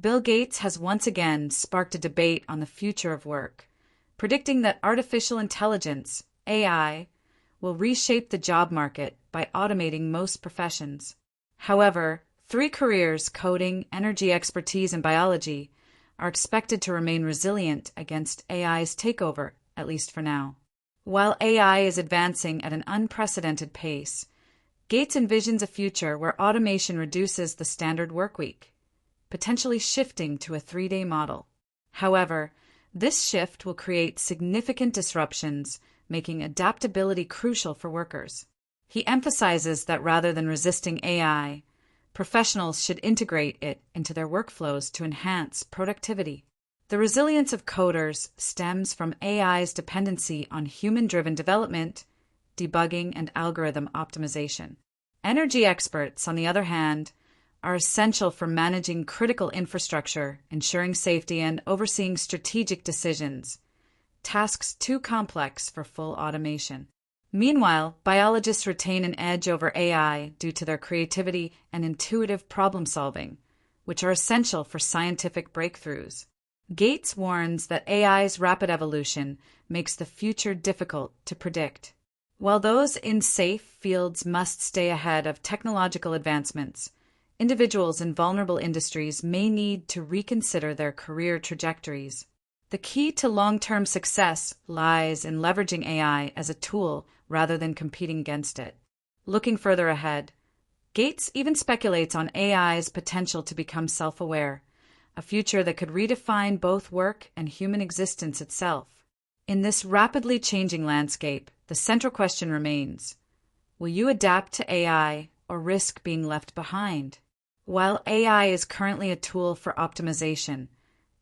Bill Gates has once again sparked a debate on the future of work, predicting that artificial intelligence, AI, will reshape the job market by automating most professions. However, three careers, coding, energy expertise, and biology, are expected to remain resilient against AI's takeover, at least for now. While AI is advancing at an unprecedented pace, Gates envisions a future where automation reduces the standard workweek, potentially shifting to a 3-day model. However, this shift will create significant disruptions, making adaptability crucial for workers. He emphasizes that rather than resisting AI, professionals should integrate it into their workflows to enhance productivity. The resilience of coders stems from AI's dependency on human-driven development, debugging, and algorithm optimization. Energy experts, on the other hand, are essential for managing critical infrastructure, ensuring safety, and overseeing strategic decisions, tasks too complex for full automation. Meanwhile, biologists retain an edge over AI due to their creativity and intuitive problem-solving, which are essential for scientific breakthroughs. Gates warns that AI's rapid evolution makes the future difficult to predict. While those in safe fields must stay ahead of technological advancements, individuals in vulnerable industries may need to reconsider their career trajectories. The key to long-term success lies in leveraging AI as a tool rather than competing against it. Looking further ahead, Gates even speculates on AI's potential to become self-aware, a future that could redefine both work and human existence itself. In this rapidly changing landscape, the central question remains: will you adapt to AI or risk being left behind? While AI is currently a tool for optimization,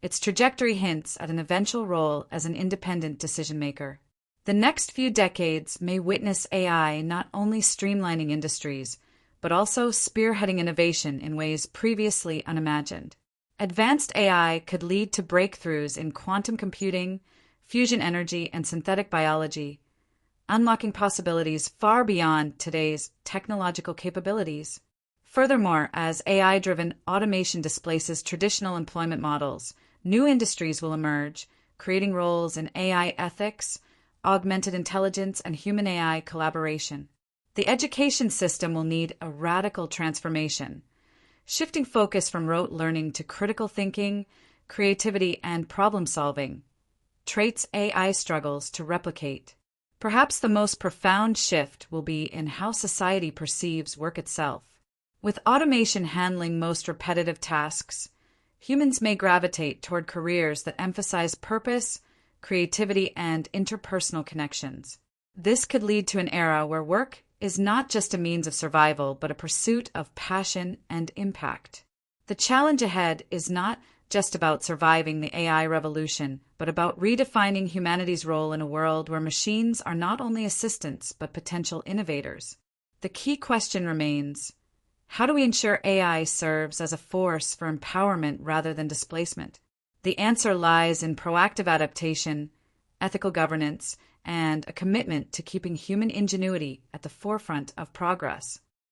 its trajectory hints at an eventual role as an independent decision-maker. The next few decades may witness AI not only streamlining industries, but also spearheading innovation in ways previously unimagined. Advanced AI could lead to breakthroughs in quantum computing, fusion energy, and synthetic biology, unlocking possibilities far beyond today's technological capabilities. Furthermore, as AI-driven automation displaces traditional employment models, new industries will emerge, creating roles in AI ethics, augmented intelligence, and human-AI collaboration. The education system will need a radical transformation, shifting focus from rote learning to critical thinking, creativity, and problem-solving, traits AI struggles to replicate. Perhaps the most profound shift will be in how society perceives work itself. With automation handling most repetitive tasks, humans may gravitate toward careers that emphasize purpose, creativity, and interpersonal connections. This could lead to an era where work is not just a means of survival, but a pursuit of passion and impact. The challenge ahead is not just about surviving the AI revolution, but about redefining humanity's role in a world where machines are not only assistants, but potential innovators. The key question remains: how do we ensure AI serves as a force for empowerment rather than displacement? The answer lies in proactive adaptation, ethical governance, and a commitment to keeping human ingenuity at the forefront of progress.